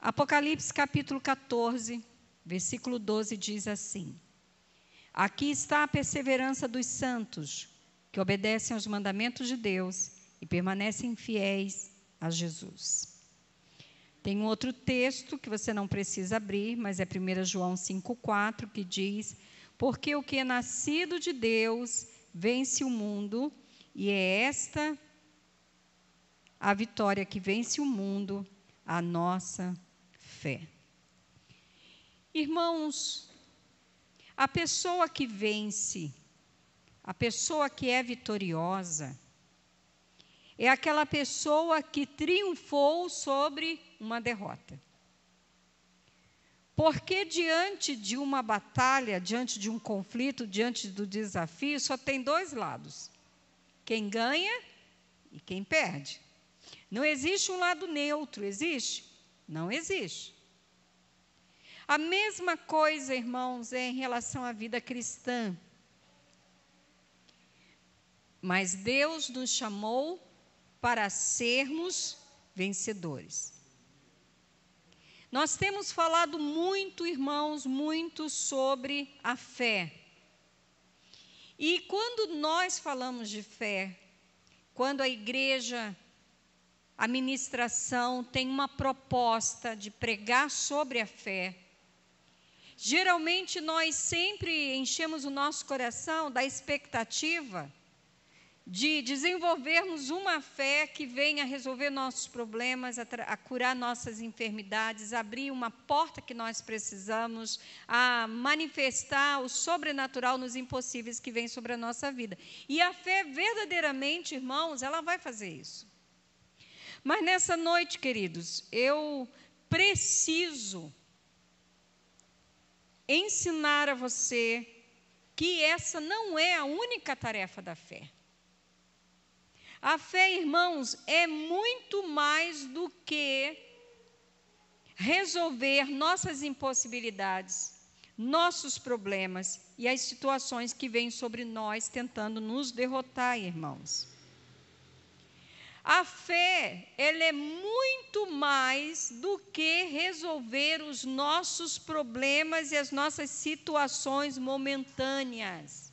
Apocalipse capítulo 14, versículo 12 diz assim: aqui está a perseverança dos santos, que obedecem aos mandamentos de Deus e permanecem fiéis a Jesus. Tem um outro texto que você não precisa abrir, mas é 1 João 5,4, que diz: porque o que é nascido de Deus vence o mundo, e é esta a vitória que vence o mundo, a nossa fé. Irmãos, a pessoa que vence, a pessoa que é vitoriosa, é aquela pessoa que triunfou sobre uma derrota. Porque diante de uma batalha, diante de um conflito, diante do desafio, só tem dois lados: quem ganha e quem perde. Não existe um lado neutro, existe? Não existe. A mesma coisa, irmãos, é em relação à vida cristã. Mas Deus nos chamou para sermos vencedores. Nós temos falado muito, irmãos, muito sobre a fé. E quando nós falamos de fé, quando a igreja, a ministração tem uma proposta de pregar sobre a fé, geralmente nós sempre enchemos o nosso coração da expectativa de desenvolvermos uma fé que venha resolver nossos problemas, a curar nossas enfermidades, abrir uma porta que nós precisamos, a manifestar o sobrenatural nos impossíveis que vem sobre a nossa vida. E a fé verdadeiramente, irmãos, ela vai fazer isso. Mas nessa noite, queridos, eu preciso ensinar a você que essa não é a única tarefa da fé. A fé, irmãos, é muito mais do que resolver nossas impossibilidades, nossos problemas e as situações que vêm sobre nós tentando nos derrotar, irmãos. A fé, ela é muito mais do que resolver os nossos problemas e as nossas situações momentâneas.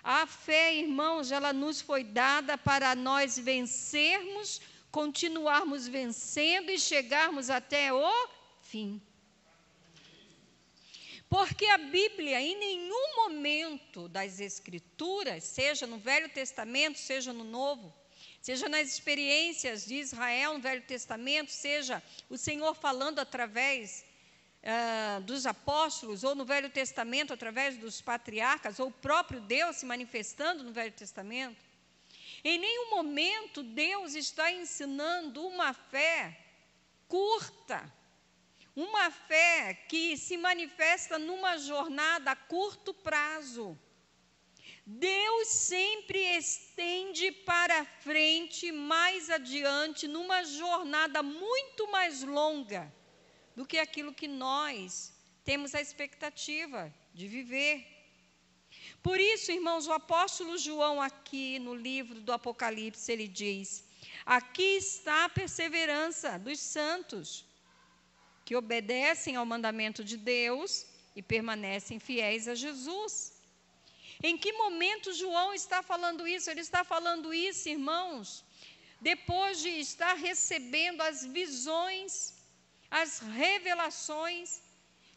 A fé, irmãos, ela nos foi dada para nós vencermos, continuarmos vencendo e chegarmos até o fim. Porque a Bíblia, em nenhum momento das Escrituras, seja no Velho Testamento, seja no Novo, seja nas experiências de Israel no Velho Testamento, seja o Senhor falando através dos apóstolos, ou no Velho Testamento, através dos patriarcas, ou o próprio Deus se manifestando no Velho Testamento, em nenhum momento Deus está ensinando uma fé curta, uma fé que se manifesta numa jornada a curto prazo. Deus sempre estende para frente, mais adiante, numa jornada muito mais longa do que aquilo que nós temos a expectativa de viver. Por isso, irmãos, o apóstolo João aqui no livro do Apocalipse, ele diz: aqui está a perseverança dos santos, que obedecem ao mandamento de Deus e permanecem fiéis a Jesus. Em que momento João está falando isso? Ele está falando isso, irmãos, depois de estar recebendo as visões, as revelações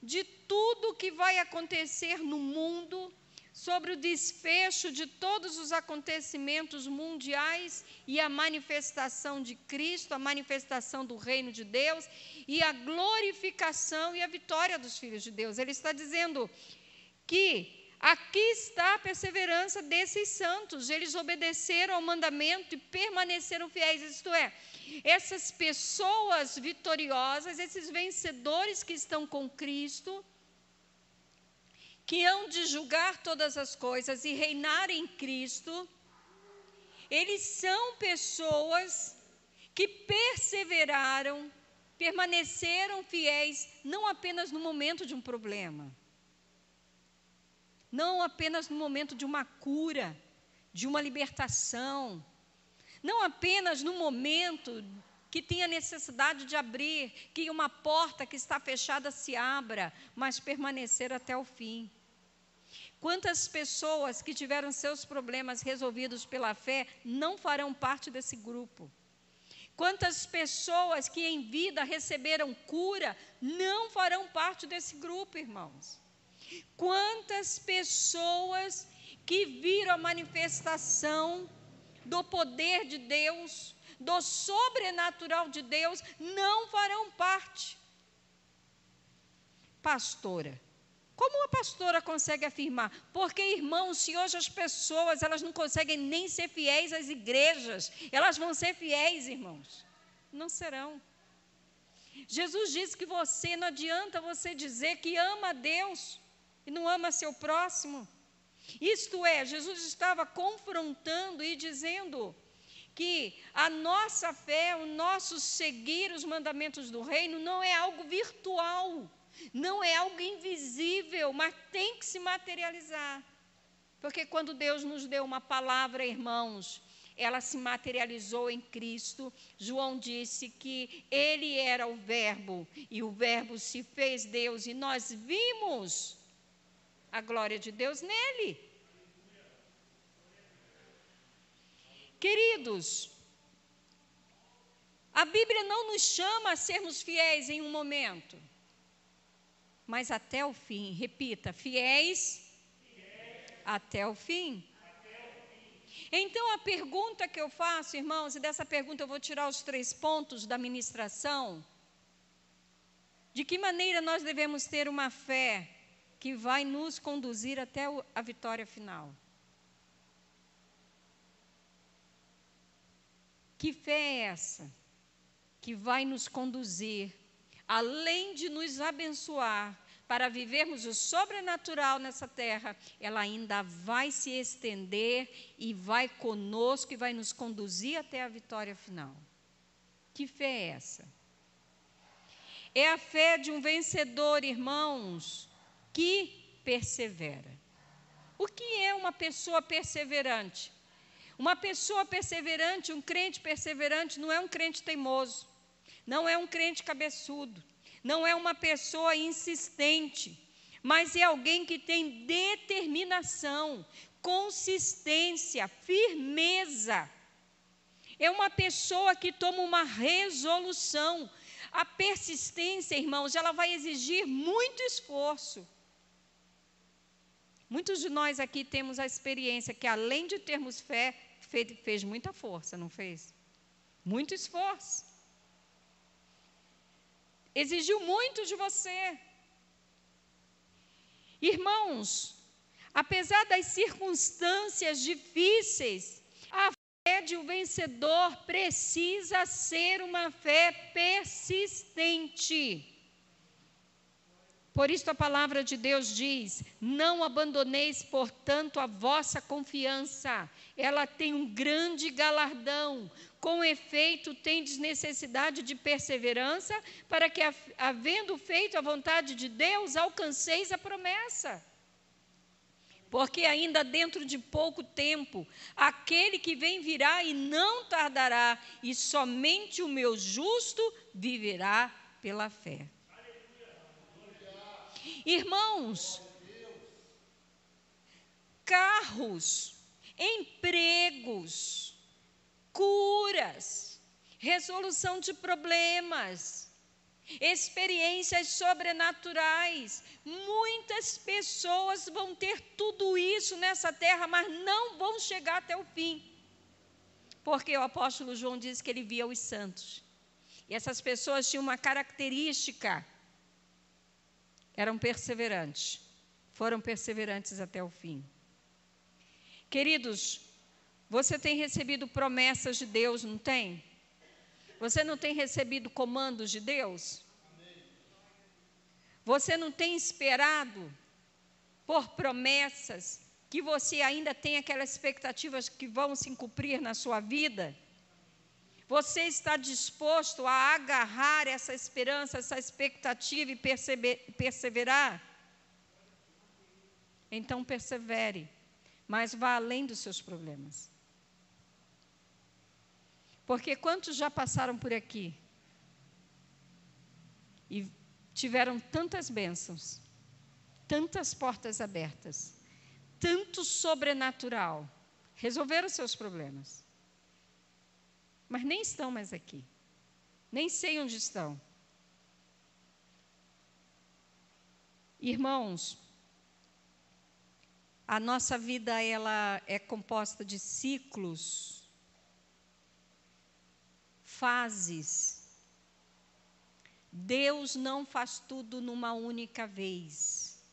de tudo que vai acontecer no mundo, sobre o desfecho de todos os acontecimentos mundiais e a manifestação de Cristo, a manifestação do reino de Deus e a glorificação e a vitória dos filhos de Deus. Ele está dizendo que aqui está a perseverança desses santos, eles obedeceram ao mandamento e permaneceram fiéis, isto é, essas pessoas vitoriosas, esses vencedores que estão com Cristo, que hão de julgar todas as coisas e reinar em Cristo, eles são pessoas que perseveraram, permaneceram fiéis, não apenas no momento de um problema, não apenas no momento de uma cura, de uma libertação, não apenas no momento que tenha necessidade de abrir, que uma porta que está fechada se abra, mas permanecer até o fim. Quantas pessoas que tiveram seus problemas resolvidos pela fé não farão parte desse grupo? Quantas pessoas que em vida receberam cura não farão parte desse grupo, irmãos? Quantas pessoas que viram a manifestação do poder de Deus, do sobrenatural de Deus, não farão parte? Pastora, como a pastora consegue afirmar? Porque, irmãos, se hoje as pessoas, elas não conseguem nem ser fiéis às igrejas, elas vão ser fiéis, irmãos? Não serão. Jesus disse que não adianta você dizer que ama a Deus e não ama seu próximo. Isto é, Jesus estava confrontando e dizendo que a nossa fé, o nosso seguir os mandamentos do reino não é algo virtual, não é algo invisível, mas tem que se materializar. Porque quando Deus nos deu uma palavra, irmãos, ela se materializou em Cristo. João disse que Ele era o Verbo, e o Verbo se fez Deus, e nós vimos a glória de Deus nele. Queridos, a Bíblia não nos chama a sermos fiéis em um momento, mas até o fim. Repita, fiéis até o fim. Então, a pergunta que eu faço, irmãos, e dessa pergunta eu vou tirar os 3 pontos da ministração: de que maneira nós devemos ter uma fé que vai nos conduzir até a vitória final? Que fé é essa que vai nos conduzir, além de nos abençoar, para vivermos o sobrenatural nessa terra, ela ainda vai se estender e vai conosco e vai nos conduzir até a vitória final? Que fé é essa? É a fé de um vencedor, irmãos, que persevera. O que é uma pessoa perseverante? Uma pessoa perseverante, um crente perseverante, não é um crente teimoso, não é um crente cabeçudo, não é uma pessoa insistente, mas é alguém que tem determinação, consistência, firmeza. É uma pessoa que toma uma resolução. A persistência, irmãos, ela vai exigir muito esforço. Muitos de nós aqui temos a experiência que, além de termos fé, fez muita força, não fez? Muito esforço. Exigiu muito de você. Irmãos, apesar das circunstâncias difíceis, a fé de um vencedor precisa ser uma fé persistente. Por isso a palavra de Deus diz: não abandoneis, portanto, a vossa confiança. Ela tem um grande galardão. Com efeito, tendes necessidade de perseverança, para que, havendo feito a vontade de Deus, alcanceis a promessa. Porque ainda dentro de pouco tempo, aquele que vem virá e não tardará, e somente o meu justo viverá pela fé. Irmãos, carros, empregos, curas, resolução de problemas, experiências sobrenaturais. Muitas pessoas vão ter tudo isso nessa terra, mas não vão chegar até o fim. Porque o apóstolo João diz que ele via os santos. E essas pessoas tinham uma característica: eram perseverantes, foram perseverantes até o fim. Queridos, você tem recebido promessas de Deus, não tem? Você não tem recebido comandos de Deus? Você não tem esperado por promessas que você ainda tem aquelas expectativas que vão se cumprir na sua vida? Você está disposto a agarrar essa esperança, essa expectativa e perseverar? Então persevere, mas vá além dos seus problemas. Porque quantos já passaram por aqui e tiveram tantas bênçãos, tantas portas abertas, tanto sobrenatural, resolveram seus problemas, mas nem estão mais aqui, nem sei onde estão. Irmãos, a nossa vida ela é composta de ciclos, fases. Deus não faz tudo numa única vez.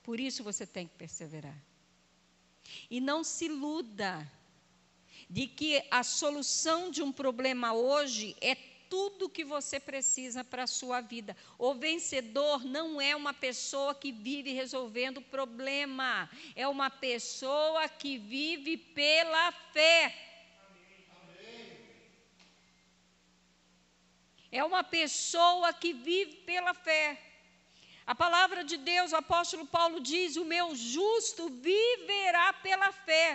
Por isso você tem que perseverar. E não se iluda de que a solução de um problema hoje é tudo que você precisa para a sua vida. O vencedor não é uma pessoa que vive resolvendo problema, é uma pessoa que vive pela fé. É uma pessoa que vive pela fé. A palavra de Deus, o apóstolo Paulo diz: o meu justo viverá pela fé.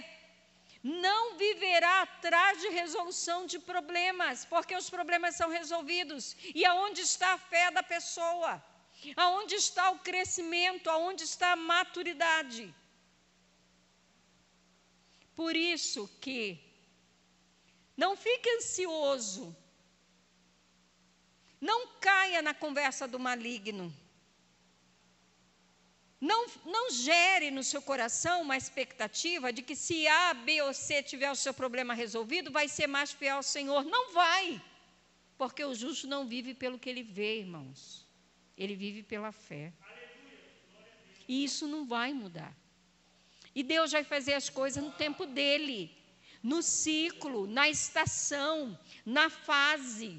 Não viverá atrás de resolução de problemas, porque os problemas são resolvidos. E aonde está a fé da pessoa? Aonde está o crescimento? Aonde está a maturidade? Por isso que não fique ansioso. Não caia na conversa do maligno. Não gere no seu coração uma expectativa de que se A, B ou C tiver o seu problema resolvido, vai ser mais fiel ao Senhor. Não vai, porque o justo não vive pelo que ele vê, irmãos. Ele vive pela fé. E isso não vai mudar. E Deus vai fazer as coisas no tempo dele, no ciclo, na estação, na fase.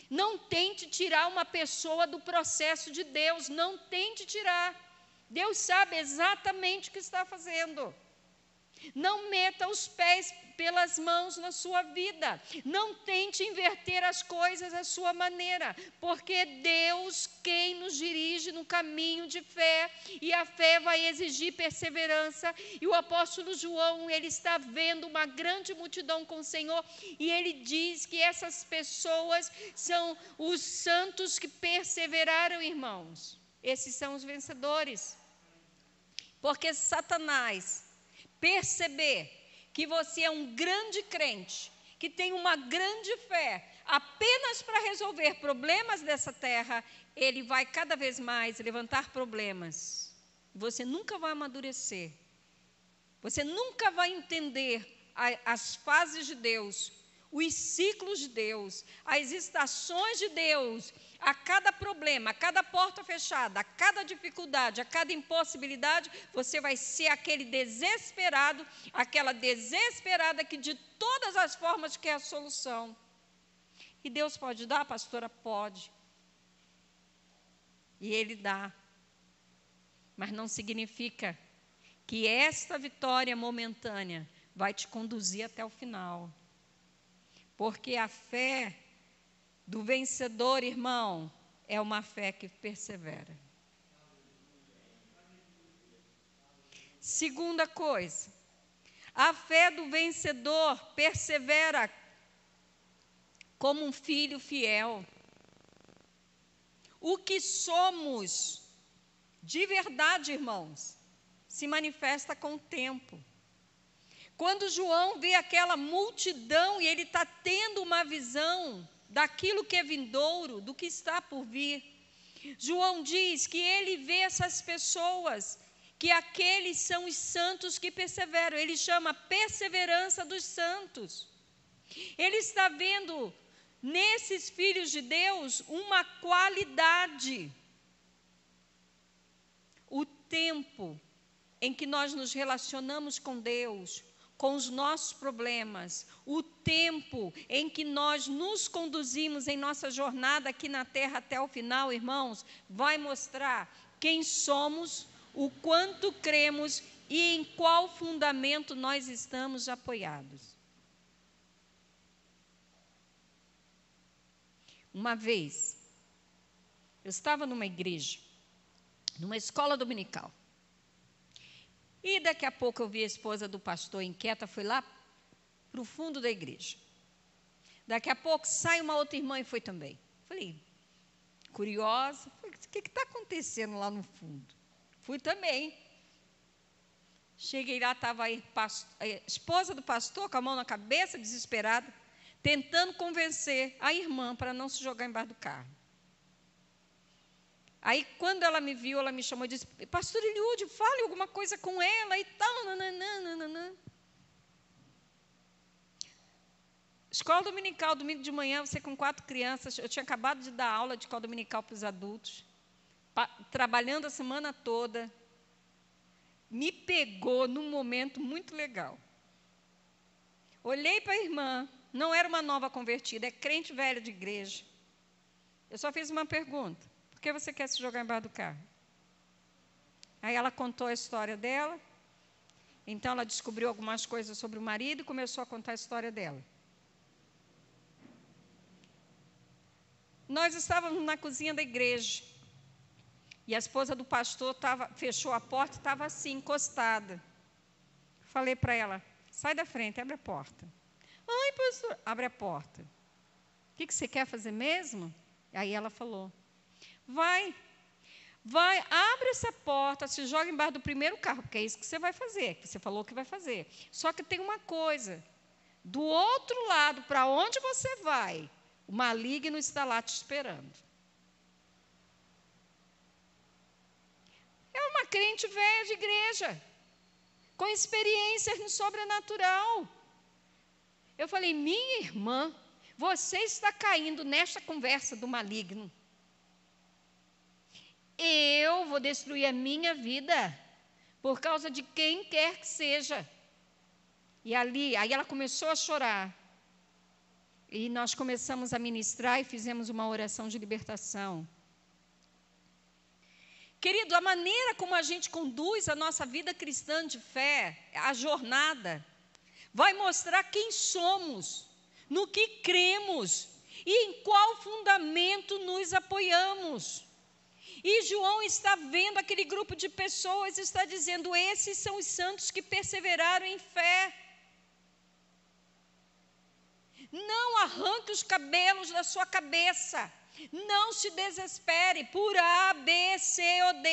Não tente tirar uma pessoa do processo de Deus, não tente tirar. Deus sabe exatamente o que está fazendo. Não meta os pés pelas mãos na sua vida. Não tente inverter as coisas à sua maneira, porque é Deus quem nos dirige no caminho de fé, e a fé vai exigir perseverança. E o apóstolo João, ele está vendo uma grande multidão com o Senhor, e ele diz que essas pessoas são os santos que perseveraram, irmãos. Esses são os vencedores. Porque Satanás perceber que você é um grande crente, que tem uma grande fé, apenas para resolver problemas dessa terra, ele vai cada vez mais levantar problemas. Você nunca vai amadurecer. Você nunca vai entender as fases de Deus, os ciclos de Deus, as estações de Deus. A cada problema, a cada porta fechada, a cada dificuldade, a cada impossibilidade, você vai ser aquele desesperado, aquela desesperada que de todas as formas quer a solução. E Deus pode dar, pastora? Pode. E Ele dá. Mas não significa que esta vitória momentânea vai te conduzir até o final. Porque a fé do vencedor, irmão, é uma fé que persevera. Segunda coisa, a fé do vencedor persevera como um filho fiel. O que somos de verdade, irmãos, se manifesta com o tempo. Quando João vê aquela multidão e ele está tendo uma visão daquilo que é vindouro, do que está por vir, João diz que ele vê essas pessoas, que aqueles são os santos que perseveram. Ele chama perseverança dos santos. Ele está vendo nesses filhos de Deus uma qualidade. O tempo em que nós nos relacionamos com Deus, com os nossos problemas, o tempo em que nós nos conduzimos em nossa jornada aqui na terra até o final, irmãos, vai mostrar quem somos, o quanto cremos e em qual fundamento nós estamos apoiados. Uma vez, eu estava numa igreja, numa escola dominical. E daqui a pouco eu vi a esposa do pastor inquieta, foi lá para o fundo da igreja. Daqui a pouco sai uma outra irmã e foi também. Falei, curiosa, falei, o que está acontecendo lá no fundo? Fui também. Cheguei lá, estava a esposa do pastor com a mão na cabeça, desesperada, tentando convencer a irmã para não se jogar embaixo do carro. Aí, quando ela me viu, ela me chamou e disse, pastor Eliúde, fale alguma coisa com ela e tal. Nananana. Escola dominical, domingo de manhã, você com 4 crianças. Eu tinha acabado de dar aula de escola dominical para os adultos, trabalhando a semana toda. Me pegou num momento muito legal. Olhei para a irmã, não era uma nova convertida, é crente velha de igreja. Eu só fiz uma pergunta, por que você quer se jogar embaixo do carro? Aí ela contou a história dela, então ela descobriu algumas coisas sobre o marido e começou a contar a história dela. Nós estávamos na cozinha da igreja, e a esposa do pastor fechou a porta e estava assim, encostada. Falei para ela, sai da frente, abre a porta. Ai, pastor, abre a porta. O que você quer fazer mesmo? Aí ela falou, vai, abre essa porta, se joga embaixo do primeiro carro, porque é isso que você vai fazer, que você falou que vai fazer. Só que tem uma coisa, do outro lado, para onde você vai, o maligno está lá te esperando. É uma crente velha de igreja, com experiência no sobrenatural. Eu falei, minha irmã, você está caindo nesta conversa do maligno. Eu vou destruir a minha vida por causa de quem quer que seja. E aí ela começou a chorar. E nós começamos a ministrar e fizemos uma oração de libertação. Querido, a maneira como a gente conduz a nossa vida cristã de fé, a jornada, vai mostrar quem somos, no que cremos e em qual fundamento nos apoiamos. E João está vendo aquele grupo de pessoas e está dizendo, esses são os santos que perseveraram em fé. Não arranque os cabelos da sua cabeça. Não se desespere por A, B, C ou D.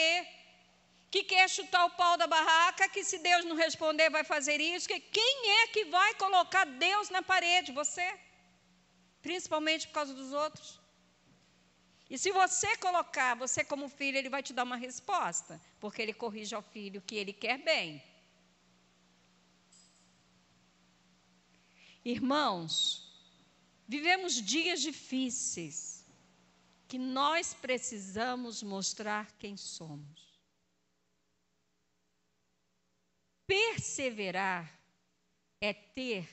Que quer chutar o pau da barraca, que se Deus não responder vai fazer isso. Quem é que vai colocar Deus na parede? Você? Principalmente por causa dos outros. E se você colocar, você como filho, ele vai te dar uma resposta. Porque ele corrige ao filho que ele quer bem. Irmãos, vivemos dias difíceis, que nós precisamos mostrar quem somos. Perseverar é ter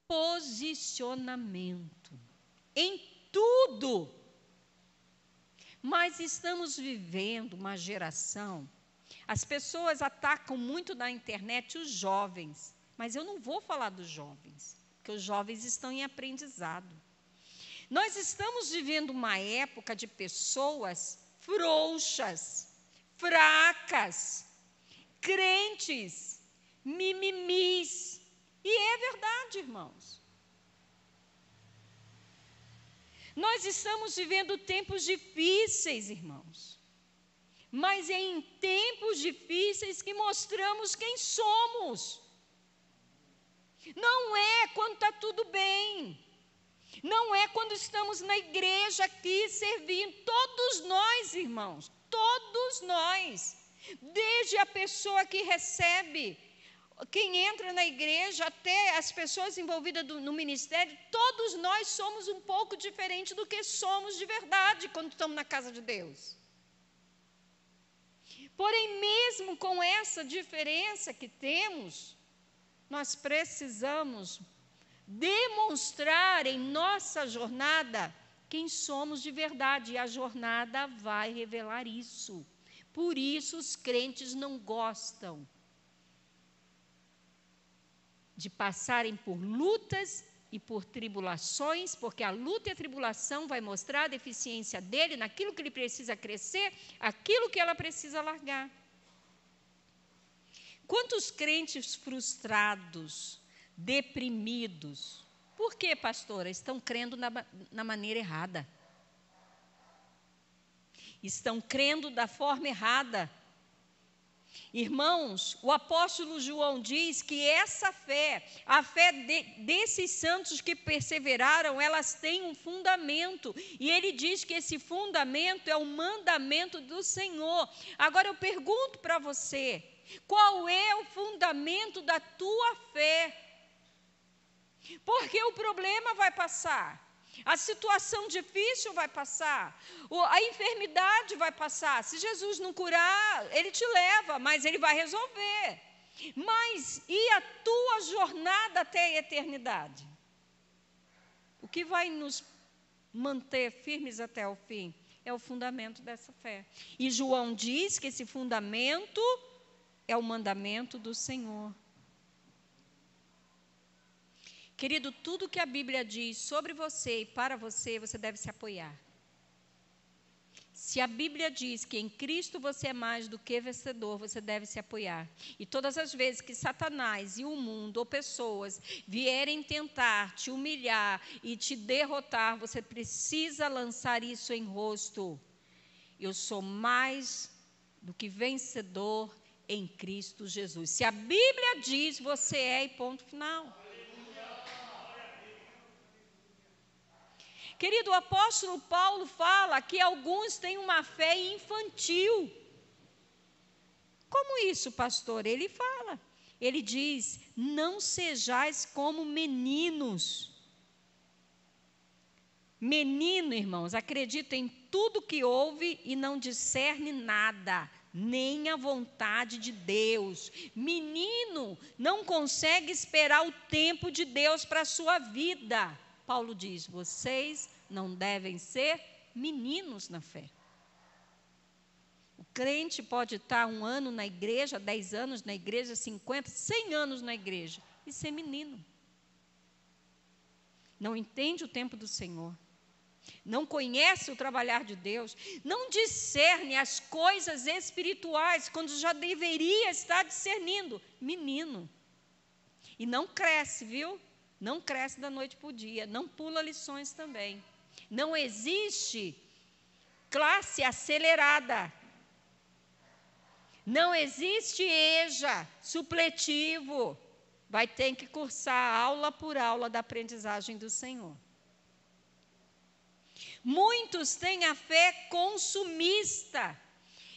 posicionamento em tudo. Mas estamos vivendo uma geração, as pessoas atacam muito na internet os jovens, mas eu não vou falar dos jovens, porque os jovens estão em aprendizado. Nós estamos vivendo uma época de pessoas frouxas, fracas, crentes, mimimis. E é verdade, irmãos. Nós estamos vivendo tempos difíceis, irmãos. Mas é em tempos difíceis que mostramos quem somos. Não é quando está tudo bem. Não é quando estamos na igreja aqui servindo. Todos nós, irmãos, todos nós. Desde a pessoa que recebe, quem entra na igreja, até as pessoas envolvidas no ministério, todos nós somos um pouco diferentes do que somos de verdade quando estamos na casa de Deus. Porém, mesmo com essa diferença que temos, nós precisamos demonstrar em nossa jornada quem somos de verdade. E a jornada vai revelar isso. Por isso os crentes não gostam de passarem por lutas e por tribulações, porque a luta e a tribulação vai mostrar a deficiência dele naquilo que ele precisa crescer, aquilo que ela precisa largar. Quantos crentes frustrados, deprimidos, Por quê, pastora? Estão crendo na maneira errada. Estão crendo da forma errada. Irmãos, o apóstolo João diz que essa fé, a fé desses santos que perseveraram, elas têm um fundamento. E ele diz que esse fundamento é o mandamento do Senhor. Agora eu pergunto para você, qual é o fundamento da tua fé? Porque o problema vai passar. A situação difícil vai passar, a enfermidade vai passar. Se Jesus não curar, Ele te leva, mas Ele vai resolver. Mas e a tua jornada até a eternidade? O que vai nos manter firmes até o fim é o fundamento dessa fé. E João diz que esse fundamento é o mandamento do Senhor. Querido, tudo que a Bíblia diz sobre você e para você, você deve se apoiar. Se a Bíblia diz que em Cristo você é mais do que vencedor, você deve se apoiar. E todas as vezes que Satanás e o mundo ou pessoas vierem tentar te humilhar e te derrotar, você precisa lançar isso em rosto. Eu sou mais do que vencedor em Cristo Jesus. Se a Bíblia diz, você é, e ponto final. Querido, o apóstolo Paulo fala que alguns têm uma fé infantil. Como isso, pastor? Ele fala. Ele diz, não sejais como meninos. Menino, irmãos, acredita em tudo que ouve e não discerne nada, nem a vontade de Deus. Menino não consegue esperar o tempo de Deus para a sua vida. Paulo diz, vocês não devem ser meninos na fé. O crente pode estar 1 ano na igreja, 10 anos na igreja, 50, 100 anos na igreja e ser menino. Não entende o tempo do Senhor. Não conhece o trabalhar de Deus. Não discerne as coisas espirituais quando já deveria estar discernindo. Menino. E não cresce, viu? Não cresce da noite para o dia, não pula lições também. Não existe classe acelerada. Não existe EJA, supletivo. Vai ter que cursar aula por aula da aprendizagem do Senhor. Muitos têm a fé consumista.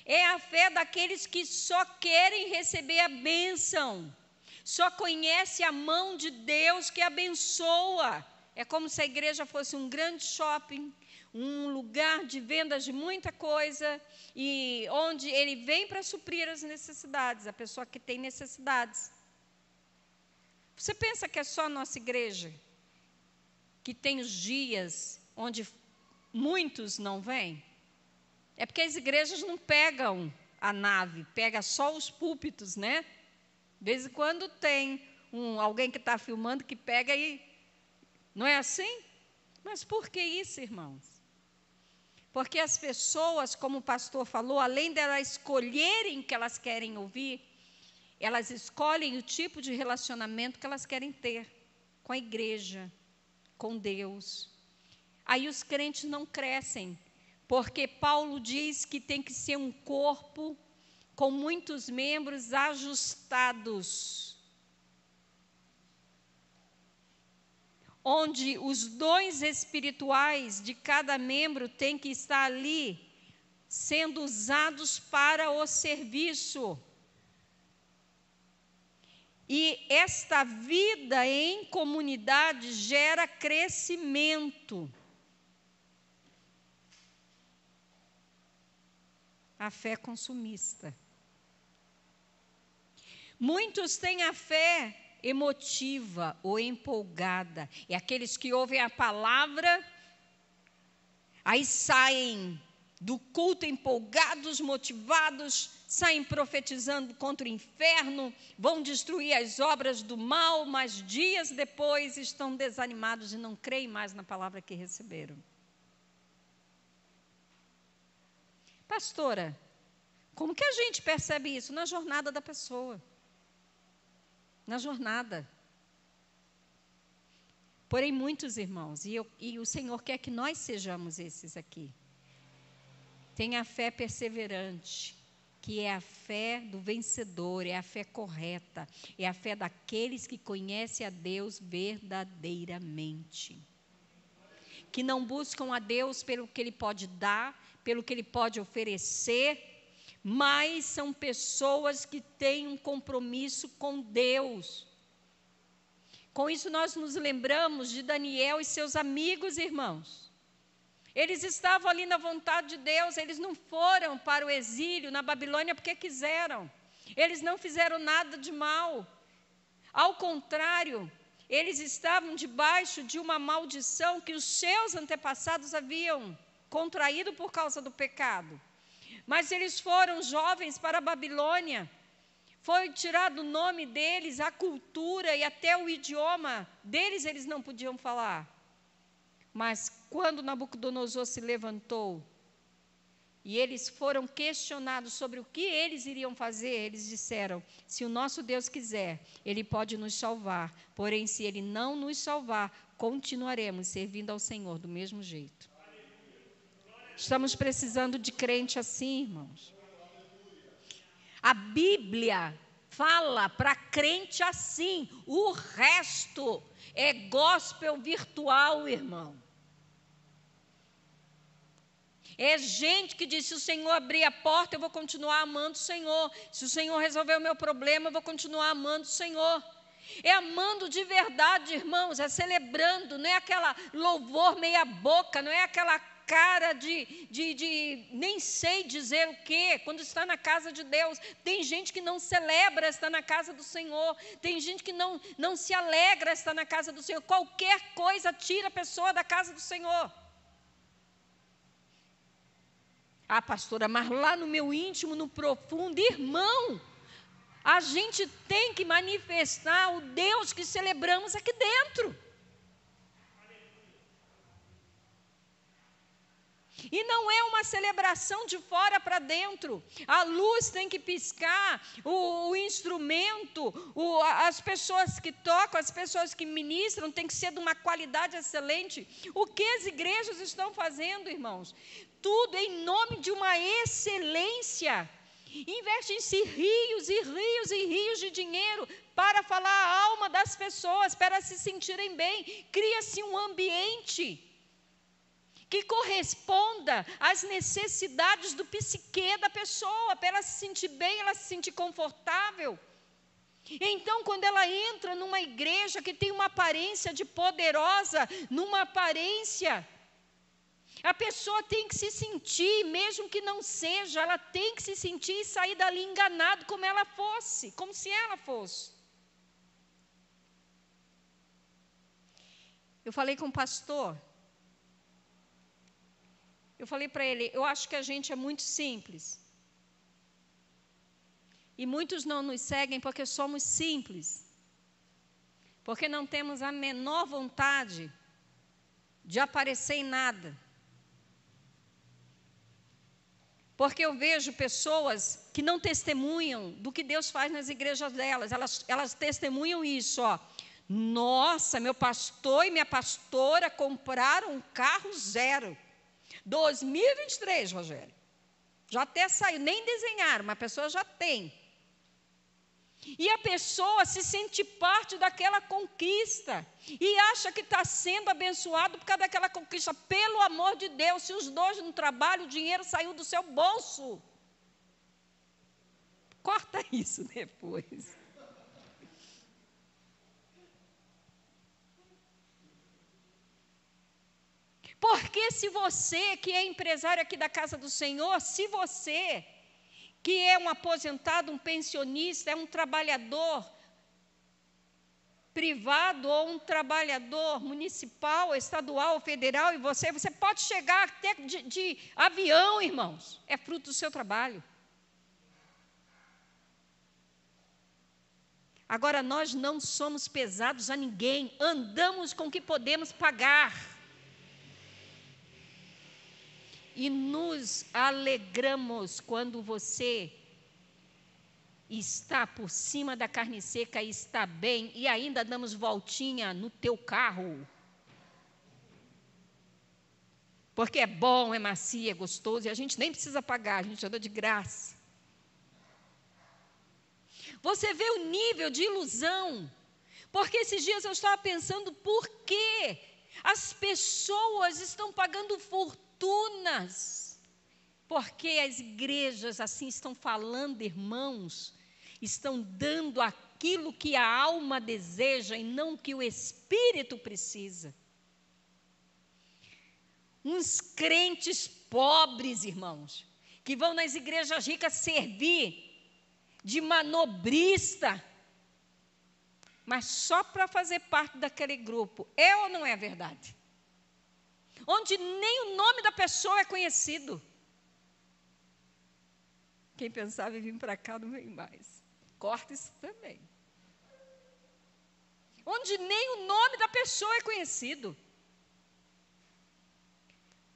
É a fé daqueles que só querem receber a bênção. Só conhece a mão de Deus que abençoa. É como se a igreja fosse um grande shopping, um lugar de vendas de muita coisa, e onde ele vem para suprir as necessidades, a pessoa que tem necessidades. Você pensa que é só a nossa igreja que tem os dias onde muitos não vêm? É porque as igrejas não pegam a nave, pega só os púlpitos, né? De vez em quando tem alguém que está filmando que pega e... Não é assim? Mas por que isso, irmãos? Porque as pessoas, como o pastor falou, além delas escolherem o que elas querem ouvir, elas escolhem o tipo de relacionamento que elas querem ter com a igreja, com Deus. Aí os crentes não crescem, porque Paulo diz que tem que ser um corpo com muitos membros ajustados, onde os dons espirituais de cada membro têm que estar ali, sendo usados para o serviço. E esta vida em comunidade gera crescimento. A fé consumista. Muitos têm a fé emotiva ou empolgada. É aqueles que ouvem a palavra, aí saem do culto empolgados, motivados, saem profetizando contra o inferno, vão destruir as obras do mal, mas dias depois estão desanimados e não creem mais na palavra que receberam. Pastora, como que a gente percebe isso? Na jornada da pessoa. Na jornada. Porém, muitos irmãos, e o Senhor quer que nós sejamos esses aqui. Tenha a fé perseverante, que é a fé do vencedor, é a fé correta, é a fé daqueles que conhecem a Deus verdadeiramente. Que não buscam a Deus pelo que Ele pode dar, pelo que Ele pode oferecer, mas são pessoas que têm um compromisso com Deus. Com isso nós nos lembramos de Daniel e seus amigos, irmãos. Eles estavam ali na vontade de Deus, eles não foram para o exílio na Babilônia porque quiseram. Eles não fizeram nada de mal. Ao contrário, eles estavam debaixo de uma maldição que os seus antepassados haviam contraído por causa do pecado. Mas eles foram jovens para a Babilônia. Foi tirado o nome deles, a cultura e até o idioma deles eles não podiam falar. Mas quando Nabucodonosor se levantou e eles foram questionados sobre o que eles iriam fazer, eles disseram: se o nosso Deus quiser, Ele pode nos salvar. Porém, se Ele não nos salvar, continuaremos servindo ao Senhor do mesmo jeito. Estamos precisando de crente assim, irmãos. A Bíblia fala para crente assim. O resto é gospel virtual, irmão. É gente que diz: se o Senhor abrir a porta, eu vou continuar amando o Senhor. Se o Senhor resolver o meu problema, eu vou continuar amando o Senhor. É amando de verdade, irmãos, é celebrando, não é aquela louvor meia boca, não é aquela cara de nem sei dizer o quê, quando está na casa de Deus. Tem gente que não celebra estar na casa do Senhor, tem gente que não se alegra estar na casa do Senhor. Qualquer coisa tira a pessoa da casa do Senhor. Ah, pastora, mas lá no meu íntimo, no profundo, irmão, a gente tem que manifestar o Deus que celebramos aqui dentro. E não é uma celebração de fora para dentro. A luz tem que piscar, o instrumento, as pessoas que tocam, as pessoas que ministram, tem que ser de uma qualidade excelente. O que as igrejas estão fazendo, irmãos? Tudo em nome de uma excelência. Investem-se rios e rios e rios de dinheiro para falar a alma das pessoas, para se sentirem bem. Cria-se um ambiente que corresponda às necessidades do psique da pessoa, para ela se sentir bem, ela se sentir confortável. Então, quando ela entra numa igreja que tem uma aparência de poderosa, numa aparência, a pessoa tem que se sentir, mesmo que não seja, ela tem que se sentir e sair dali enganado como ela fosse, como se ela fosse. Eu falei com o pastor, eu falei para ele: eu acho que a gente é muito simples. E muitos não nos seguem porque somos simples. Porque não temos a menor vontade de aparecer em nada. Porque eu vejo pessoas que não testemunham do que Deus faz nas igrejas delas. Elas testemunham isso, ó. Nossa, meu pastor e minha pastora compraram um carro zero. 2023, Rogério. Já até saiu, nem desenharam, mas a pessoa já tem. E a pessoa se sente parte daquela conquista e acha que está sendo abençoado por causa daquela conquista. Pelo amor de Deus, se os dois não trabalham, o dinheiro saiu do seu bolso. Corta isso depois. Porque se você, que é empresário aqui da casa do Senhor, se você, que é um aposentado, um pensionista, é um trabalhador privado ou um trabalhador municipal, estadual, federal, e você pode chegar até de avião, irmãos. É fruto do seu trabalho. Agora, nós não somos pesados a ninguém, andamos com o que podemos pagar. E nos alegramos quando você está por cima da carne seca e está bem, e ainda damos voltinha no teu carro. porque é bom, é macio, é gostoso, e a gente nem precisa pagar, a gente anda de graça. Você vê o nível de ilusão, porque esses dias eu estava pensando por que as pessoas estão pagando fortunas, porque as igrejas assim estão falando, irmãos, estão dando aquilo que a alma deseja e não o que o espírito precisa. Uns crentes pobres, irmãos, que vão nas igrejas ricas servir de manobrista, mas só para fazer parte daquele grupo. É ou não é verdade? Onde nem o nome da pessoa é conhecido. Quem pensava em vir para cá não vem mais. Corta isso também. Onde nem o nome da pessoa é conhecido.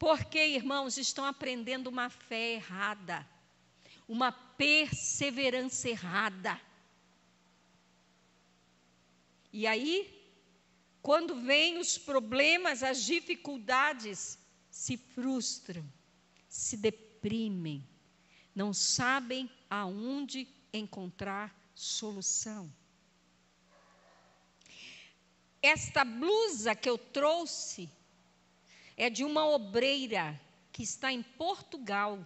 Porque, irmãos, estão aprendendo uma fé errada, uma perseverança errada. E aí, quando vêm os problemas, as dificuldades, se frustram, se deprimem, não sabem aonde encontrar solução. Esta blusa que eu trouxe é de uma obreira que está em Portugal,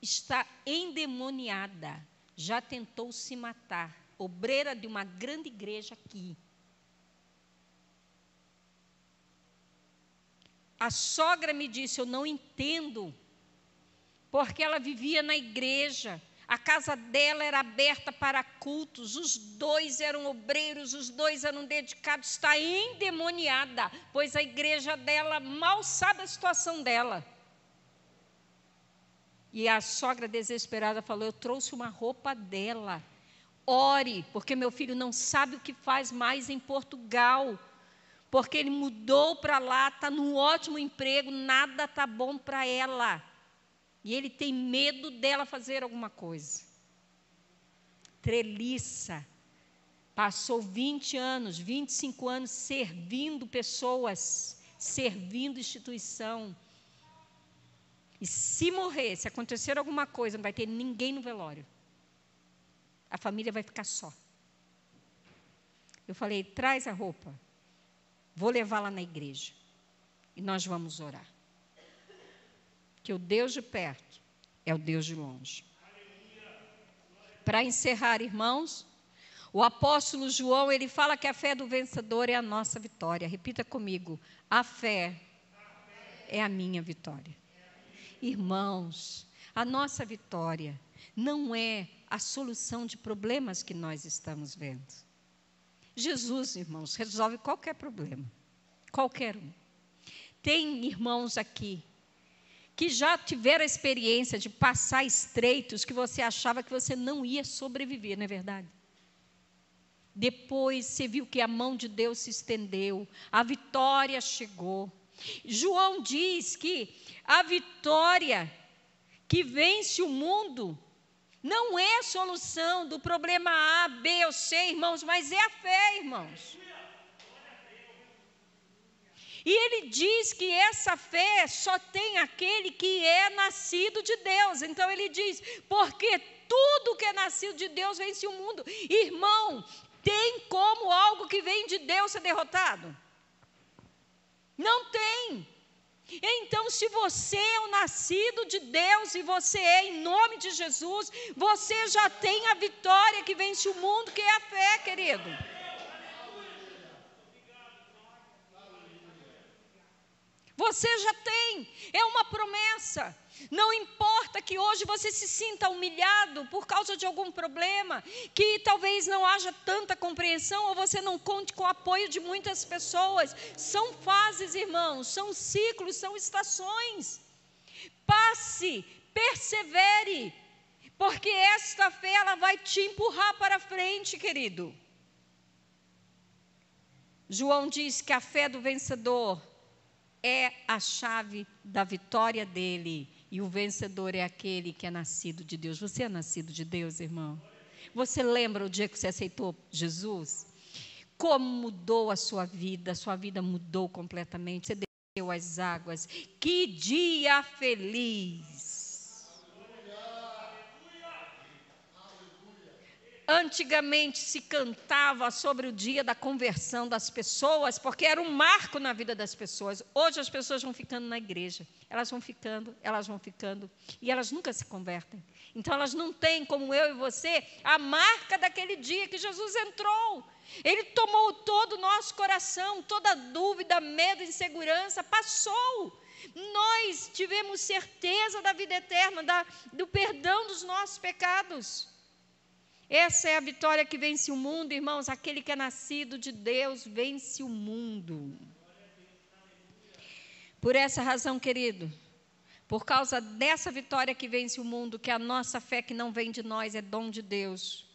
está endemoniada, já tentou se matar, obreira de uma grande igreja aqui. A sogra me disse, eu não entendo, porque ela vivia na igreja, a casa dela era aberta para cultos, os dois eram obreiros, os dois eram dedicados, está endemoniada, pois a igreja dela mal sabe a situação dela. E a sogra desesperada falou, eu trouxe uma roupa dela, ore, porque meu filho não sabe o que faz mais em Portugal, porque ele mudou para lá, está num ótimo emprego, nada está bom para ela. E ele tem medo dela fazer alguma coisa. Treliça. Passou 20 anos, 25 anos servindo pessoas, servindo instituição. E se morrer, se acontecer alguma coisa, não vai ter ninguém no velório. A família vai ficar só. Eu falei, traz a roupa. Vou levá-la na igreja. E nós vamos orar. Que o Deus de perto é o Deus de longe. Para encerrar, irmãos, o apóstolo João, ele fala que a fé do vencedor é a nossa vitória. Repita comigo, a fé é a minha vitória. Irmãos, a nossa vitória não é a solução de problemas que nós estamos vendo. Jesus, irmãos, resolve qualquer problema, qualquer um. Tem irmãos aqui que já tiveram a experiência de passar estreitos que você achava que você não ia sobreviver, não é verdade? Depois você viu que a mão de Deus se estendeu, a vitória chegou. João diz que a vitória que vence o mundo não é a solução do problema A, B ou C, irmãos, mas é a fé, irmãos. E ele diz que essa fé só tem aquele que é nascido de Deus. Então ele diz, porque tudo que é nascido de Deus vence o mundo. Irmão, tem como algo que vem de Deus ser derrotado? Não tem. Então, se você é o nascido de Deus e você é em nome de Jesus, você já tem a vitória que vence o mundo, que é a fé, querido. Você já tem, é uma promessa. Não importa que hoje você se sinta humilhado por causa de algum problema, que talvez não haja tanta compreensão ou você não conte com o apoio de muitas pessoas. São fases, irmãos, são ciclos, são estações. Passe, persevere, porque esta fé ela vai te empurrar para frente, querido. João diz que a fé do vencedor é a chave da vitória dele. E o vencedor é aquele que é nascido de Deus. Você é nascido de Deus, irmão? Você lembra o dia que você aceitou Jesus? Como mudou a sua vida? A sua vida mudou completamente. Você desceu desceu às águas. Que dia feliz! Antigamente se cantava sobre o dia da conversão das pessoas, porque era um marco na vida das pessoas. Hoje as pessoas vão ficando na igreja, elas vão ficando, e elas nunca se convertem. Então elas não têm, como eu e você, a marca daquele dia que Jesus entrou. Ele tomou todo o nosso coração, toda dúvida, medo, insegurança, passou. Nós tivemos certeza da vida eterna, do perdão dos nossos pecados. Essa é a vitória que vence o mundo, irmãos. Aquele que é nascido de Deus vence o mundo. Por essa razão, querido, por causa dessa vitória que vence o mundo, que a nossa fé que não vem de nós é dom de Deus,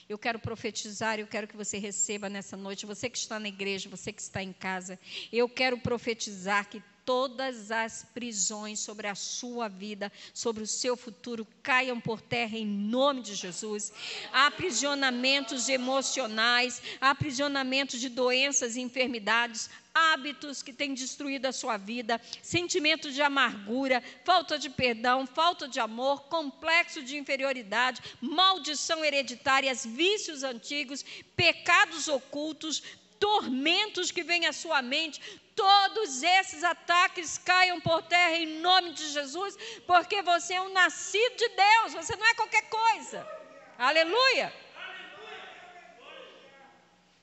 eu quero profetizar, eu quero que você receba nessa noite, você que está na igreja, você que está em casa, eu quero profetizar que todas as prisões sobre a sua vida, sobre o seu futuro, caiam por terra em nome de Jesus. Aprisionamentos emocionais, aprisionamentos de doenças e enfermidades, hábitos que têm destruído a sua vida, sentimentos de amargura, falta de perdão, falta de amor, complexo de inferioridade, maldição hereditária, vícios antigos, pecados ocultos, tormentos que vêm à sua mente, todos esses ataques caiam por terra em nome de Jesus, porque você é um nascido de Deus, você não é qualquer coisa. Aleluia!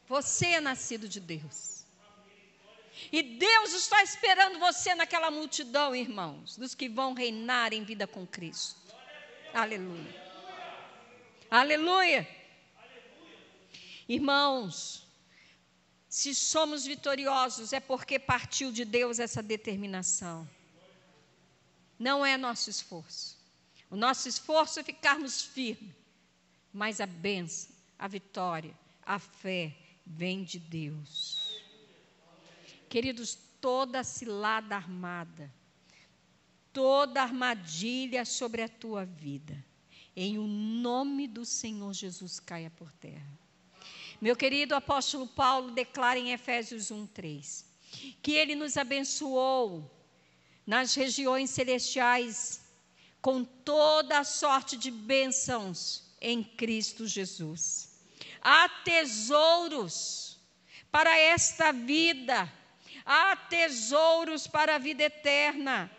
Você é nascido de Deus. E Deus está esperando você naquela multidão, irmãos, dos que vão reinar em vida com Cristo. Aleluia! Aleluia! Irmãos, se somos vitoriosos, é porque partiu de Deus essa determinação. Não é nosso esforço. O nosso esforço é ficarmos firmes. Mas a bênção, a vitória, a fé vem de Deus. Queridos, toda cilada armada, toda armadilha sobre a tua vida, em o nome do Senhor Jesus caia por terra. Meu querido apóstolo Paulo declara em Efésios 1:3, que ele nos abençoou nas regiões celestiais com toda a sorte de bênçãos em Cristo Jesus. Há tesouros para esta vida, há tesouros para a vida eterna.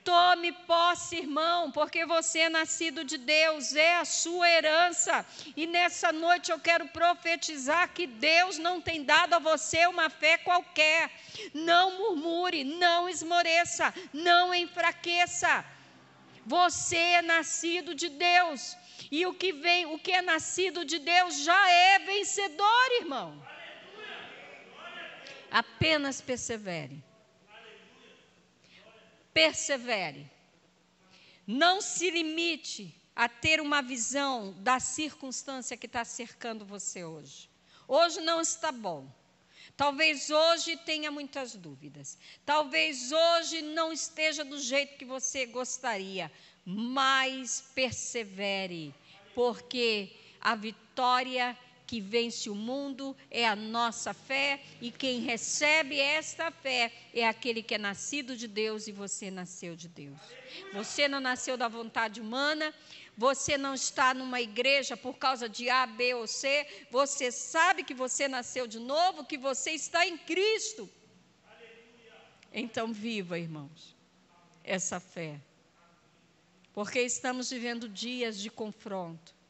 Tome posse, irmão, porque você é nascido de Deus, é a sua herança. E nessa noite eu quero profetizar que Deus não tem dado a você uma fé qualquer. Não murmure, não esmoreça, não enfraqueça. Você é nascido de Deus. E o que é nascido de Deus já é vencedor, irmão. Apenas persevere. Persevere. Não se limite a ter uma visão da circunstância que está cercando você hoje. Hoje não está bom. Talvez hoje tenha muitas dúvidas. Talvez hoje não esteja do jeito que você gostaria. Mas persevere, porque a vitória que vence o mundo é a nossa fé, e quem recebe esta fé é aquele que é nascido de Deus, e você nasceu de Deus. Você não nasceu da vontade humana, você não está numa igreja por causa de A, B ou C, você sabe que você nasceu de novo, que você está em Cristo. Então viva, irmãos, essa fé, porque estamos vivendo dias de confronto.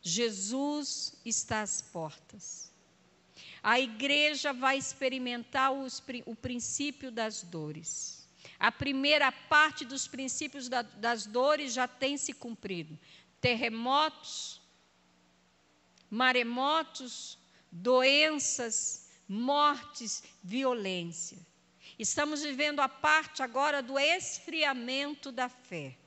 Jesus está às portas. A igreja vai experimentar o princípio das dores. A primeira parte dos princípios das dores já tem se cumprido. Terremotos, maremotos, doenças, mortes, violência. Estamos vivendo a parte agora do esfriamento da fé,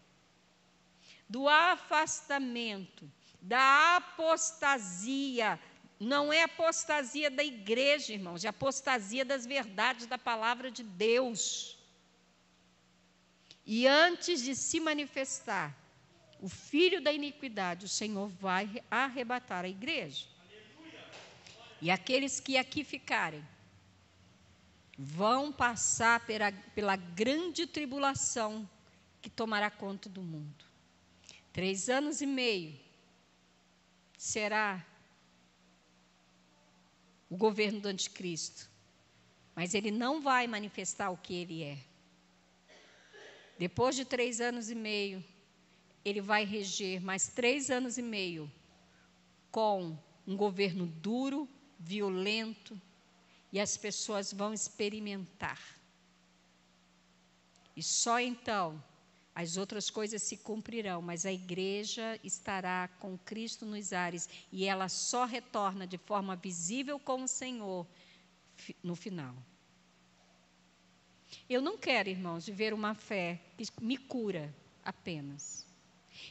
do afastamento, da apostasia. Não é apostasia da igreja, irmãos, é apostasia das verdades da palavra de Deus. E antes de se manifestar o filho da iniquidade, o Senhor vai arrebatar a igreja. E aqueles que aqui ficarem vão passar pela grande tribulação que tomará conta do mundo. 3 anos e meio será o governo do anticristo, mas ele não vai manifestar o que ele é. Depois de 3 anos e meio, ele vai reger mais 3 anos e meio com um governo duro, violento, e as pessoas vão experimentar. E só então as outras coisas se cumprirão, mas a igreja estará com Cristo nos ares, e ela só retorna de forma visível com o Senhor no final. Eu não quero, irmãos, viver uma fé que me cura apenas.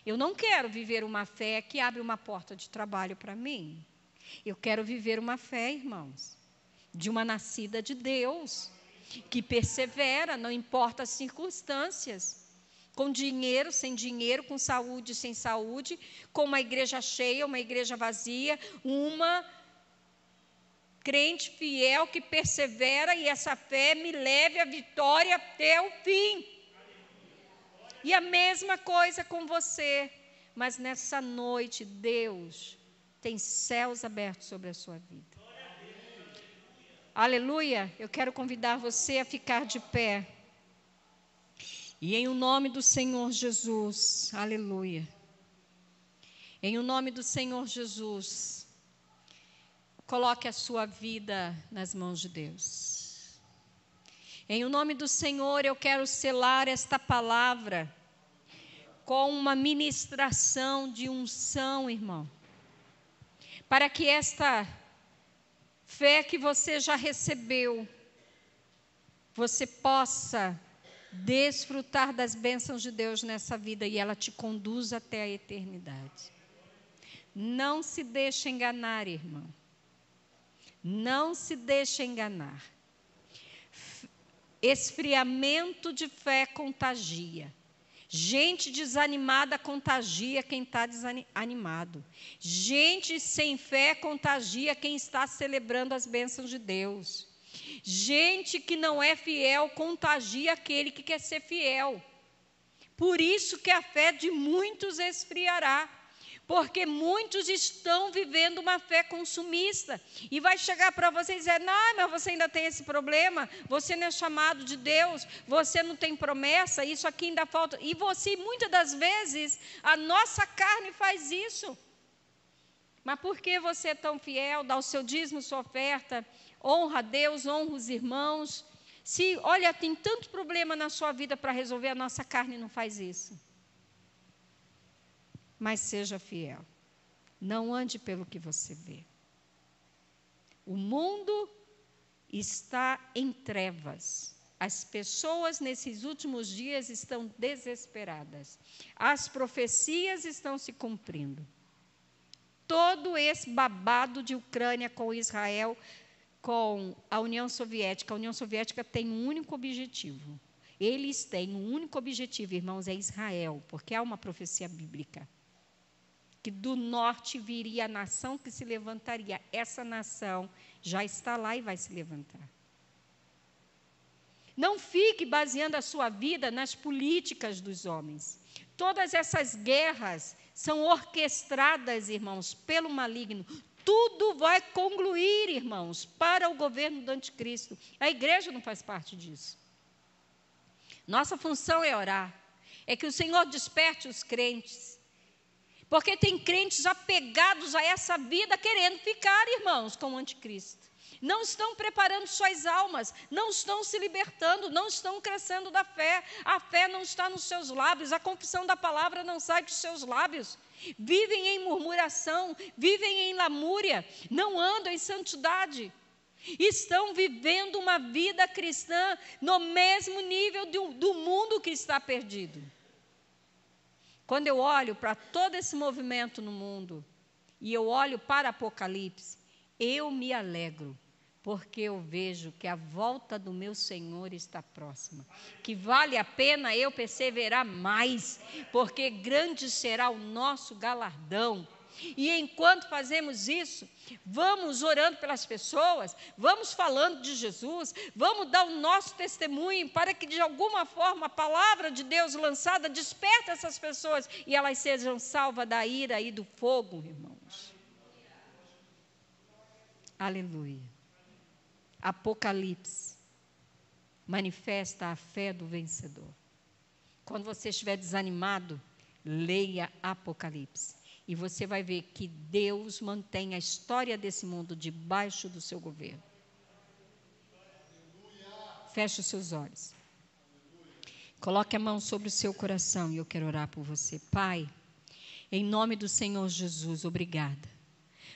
Eu não quero viver uma fé que abre uma porta de trabalho para mim. Eu quero viver uma fé, irmãos, de uma nascida de Deus, que persevera, não importa as circunstâncias, com dinheiro, sem dinheiro, com saúde, sem saúde, com uma igreja cheia, uma igreja vazia, uma crente fiel que persevera, e essa fé me leve à vitória até o fim. E a mesma coisa com você, mas nessa noite Deus tem céus abertos sobre a sua vida. Aleluia! Eu quero convidar você a ficar de pé. E em o nome do Senhor Jesus, aleluia. Em o nome do Senhor Jesus, coloque a sua vida nas mãos de Deus. Em o nome do Senhor, eu quero selar esta palavra com uma ministração de unção, irmão, para que esta fé que você já recebeu, você possa desfrutar das bênçãos de Deus nessa vida e ela te conduza até a eternidade. Não se deixe enganar, irmão. Não se deixe enganar. Esfriamento de fé contagia. Gente desanimada contagia quem está desanimado. Gente sem fé contagia quem está celebrando as bênçãos de Deus. Gente que não é fiel contagia aquele que quer ser fiel. Por isso que a fé de muitos esfriará, porque muitos estão vivendo uma fé consumista, e vai chegar para você e dizer: não, mas você ainda tem esse problema, você não é chamado de Deus, você não tem promessa, isso aqui ainda falta. E você, muitas das vezes, a nossa carne faz isso. Mas por que você é tão fiel, dá o seu dízimo, sua oferta, honra a Deus, honra os irmãos? Se, olha, tem tanto problema na sua vida para resolver, a nossa carne não faz isso. Mas seja fiel. Não ande pelo que você vê. O mundo está em trevas. As pessoas nesses últimos dias estão desesperadas. As profecias estão se cumprindo. Todo esse babado de Ucrânia com Israel, com a União Soviética. A União Soviética tem um único objetivo. Eles têm um único objetivo, irmãos, é Israel, porque há uma profecia bíblica. Que do norte viria a nação que se levantaria. Essa nação já está lá e vai se levantar. Não fique baseando a sua vida nas políticas dos homens. Todas essas guerras são orquestradas, irmãos, pelo maligno. Tudo vai concluir, irmãos, para o governo do anticristo. A igreja não faz parte disso. Nossa função é orar. É que o Senhor desperte os crentes. Porque tem crentes apegados a essa vida, querendo ficar, irmãos, com o anticristo. Não estão preparando suas almas, não estão se libertando, não estão crescendo da fé. A fé não está nos seus lábios, a confissão da palavra não sai dos seus lábios. Vivem em murmuração, vivem em lamúria, não andam em santidade. Estão vivendo uma vida cristã no mesmo nível do mundo que está perdido. Quando eu olho para todo esse movimento no mundo, e eu olho para Apocalipse, eu me alegro, porque eu vejo que a volta do meu Senhor está próxima, que vale a pena eu perseverar mais, porque grande será o nosso galardão. E enquanto fazemos isso, vamos orando pelas pessoas, vamos falando de Jesus, vamos dar o nosso testemunho para que de alguma forma a palavra de Deus lançada desperte essas pessoas e elas sejam salvas da ira e do fogo, irmãos. Aleluia. Apocalipse manifesta a fé do vencedor. Quando você estiver desanimado, leia Apocalipse. E você vai ver que Deus mantém a história desse mundo debaixo do seu governo. Feche os seus olhos. Coloque a mão sobre o seu coração e eu quero orar por você. Pai, em nome do Senhor Jesus, obrigada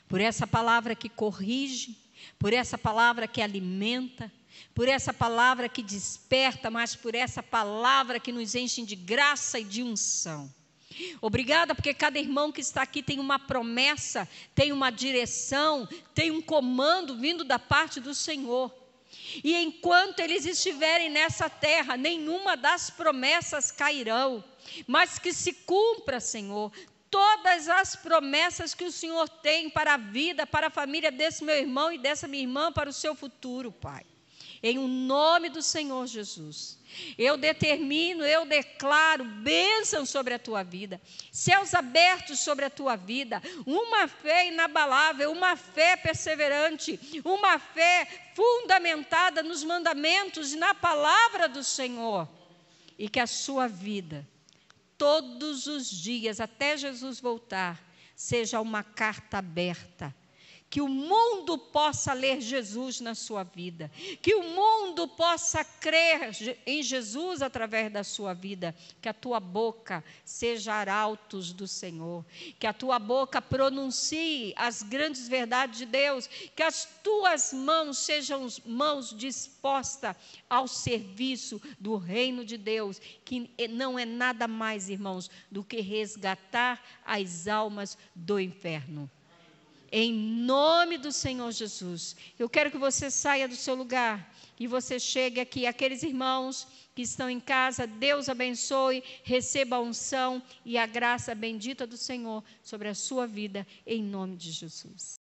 por essa palavra que corrige, por essa palavra que alimenta, por essa palavra que desperta, mas por essa palavra que nos enche de graça e de unção. Obrigada porque cada irmão que está aqui tem uma promessa, tem uma direção, tem um comando vindo da parte do Senhor. E enquanto eles estiverem nessa terra, nenhuma das promessas cairão, mas que se cumpra, Senhor, todas as promessas que o Senhor tem para a vida, para a família desse meu irmão e dessa minha irmã, para o seu futuro, Pai. Em o nome do Senhor Jesus, eu determino, eu declaro bênção sobre a tua vida, céus abertos sobre a tua vida, uma fé inabalável, uma fé perseverante, uma fé fundamentada nos mandamentos e na palavra do Senhor, e que a sua vida, todos os dias, até Jesus voltar, seja uma carta aberta, que o mundo possa ler Jesus na sua vida, que o mundo possa crer em Jesus através da sua vida, que a tua boca seja arautos do Senhor, que a tua boca pronuncie as grandes verdades de Deus, que as tuas mãos sejam mãos dispostas ao serviço do reino de Deus, que não é nada mais, irmãos, do que resgatar as almas do inferno. Em nome do Senhor Jesus, eu quero que você saia do seu lugar e você chegue aqui. Aqueles irmãos que estão em casa, Deus abençoe, receba a unção e a graça bendita do Senhor sobre a sua vida, em nome de Jesus.